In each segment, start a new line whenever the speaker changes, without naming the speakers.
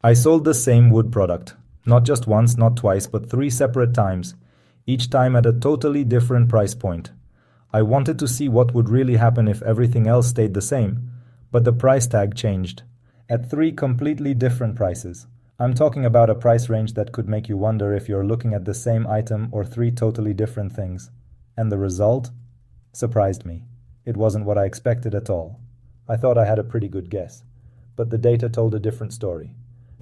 I sold the same wood product, not just once, not twice, but three separate times, each time at a totally different price point. I wanted to see what would really happen if everything else stayed the same, but the price tag changed. At three completely different prices. I'm talking about a price range that could make you wonder if you're looking at the same item or three totally different things. And the result? Surprised me. It wasn't what I expected at all. I thought I had a pretty good guess, but the data told a different story.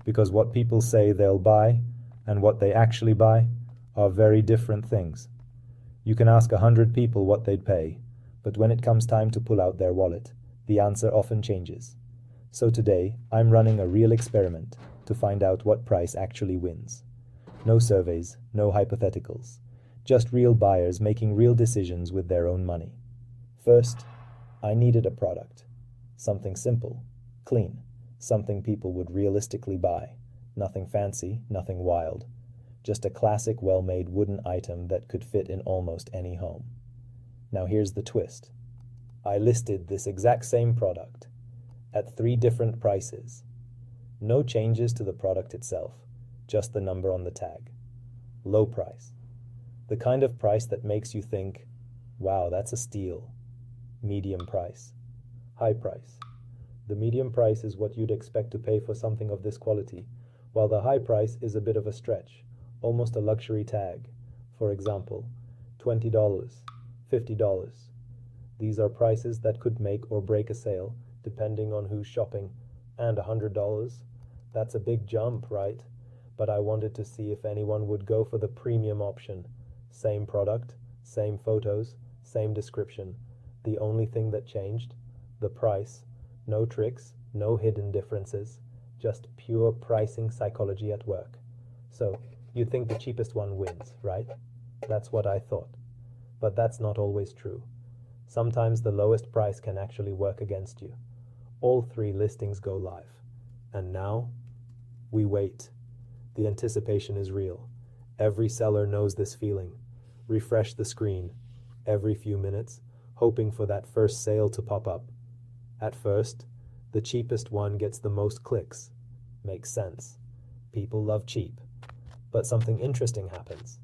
Because what people say they'll buy and what they actually buy are very different things. You can ask 100 people what they'd pay, but when it comes time to pull out their wallet, the answer often changes. So today, I'm running a real experiment to find out what price actually wins. No surveys, no hypotheticals, just real buyers making real decisions with their own money. First, I needed a product. Something simple, clean, something people would realistically buy. Nothing fancy, nothing wild. Just a classic, well-made wooden item that could fit in almost any home. Now here's the twist. I listed this exact same product at three different prices. No changes to the product itself, just the number on the tag. Low price. The kind of price that makes you think, wow, that's a steal. Medium price. High price. The medium price is what you'd expect to pay for something of this quality, while the high price is a bit of a stretch, almost a luxury tag. For example, $20, $50. These are prices that could make or break a sale, depending on who's shopping. And $100, that's a big jump, right? But I wanted to see if anyone would go for the premium option. Same product, same photos, same description. The only thing that changed? The price. No tricks, no hidden differences, just pure pricing psychology at work. So, you'd think the cheapest one wins, right? That's what I thought. But that's not always true. Sometimes the lowest price can actually work against you. All three listings go live. And now, we wait. The anticipation is real. Every seller knows this feeling. Refresh the screen every few minutes, hoping for that first sale to pop up. At first, the cheapest one gets the most clicks. Makes sense. People love cheap. But something interesting happens.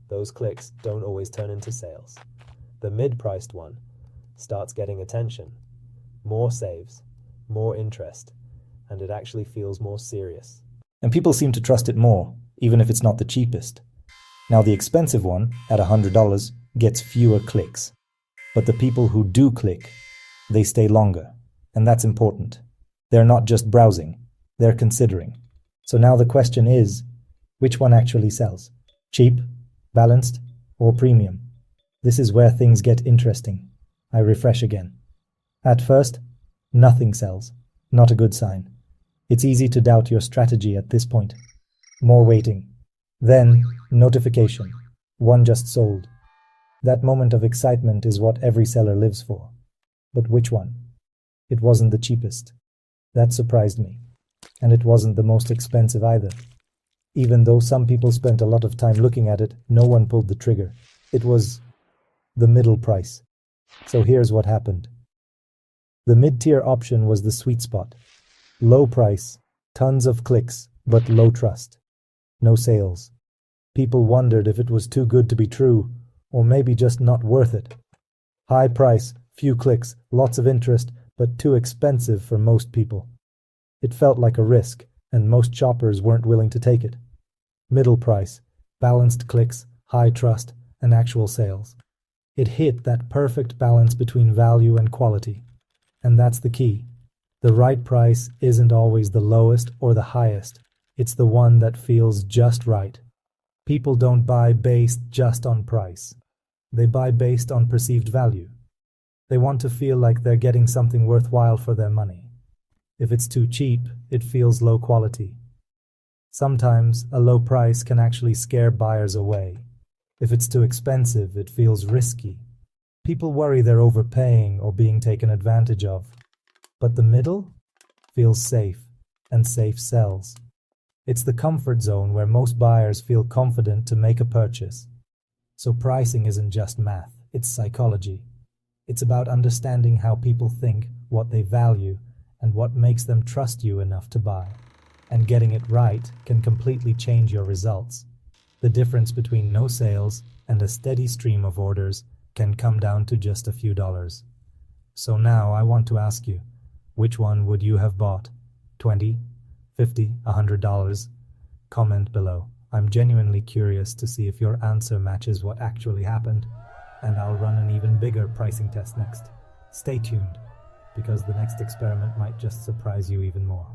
Those clicks don't always turn into sales. The mid-priced one starts getting attention. More saves, more interest, and it actually feels more serious. And people seem to trust it more, even if it's not the cheapest. Now the expensive one, at $100, gets fewer clicks. But the people who do click, they stay longer. And that's important. They're not just browsing, they're considering. So now the question is, which one actually sells? Cheap, balanced, or premium? This is where things get interesting. I refresh again. At first, nothing sells. Not a good sign. It's easy to doubt your strategy at this point. More waiting. Then, notification. One just sold. That moment of excitement is what every seller lives for. But which one? It wasn't the cheapest. That surprised me. And it wasn't the most expensive either. Even though some people spent a lot of time looking at it, no one pulled the trigger. It was the middle price. So here's what happened. The mid-tier option was the sweet spot. Low price, tons of clicks, but low trust. No sales. People wondered if it was too good to be true, or maybe just not worth it. High price, few clicks, lots of interest, but too expensive for most people. It felt like a risk, and most shoppers weren't willing to take it. Middle price, balanced clicks, high trust, and actual sales. It hit that perfect balance between value and quality. And that's the key. The right price isn't always the lowest or the highest. It's the one that feels just right. People don't buy based just on price. They buy based on perceived value. They want to feel like they're getting something worthwhile for their money. If it's too cheap, it feels low quality. Sometimes a low price can actually scare buyers away. If it's too expensive, it feels risky. People worry they're overpaying or being taken advantage of. But the middle feels safe, and safe sells. It's the comfort zone where most buyers feel confident to make a purchase. So pricing isn't just math, it's psychology. It's about understanding how people think, what they value, and what makes them trust you enough to buy. and getting it right can completely change your results. The difference between no sales and a steady stream of orders can come down to just a few dollars. So now I want to ask you, which one would you have bought? 20, 50, $100? Comment below. I'm genuinely curious to see if your answer matches what actually happened, and I'll run an even bigger pricing test next. Stay tuned, because the next experiment might just surprise you even more.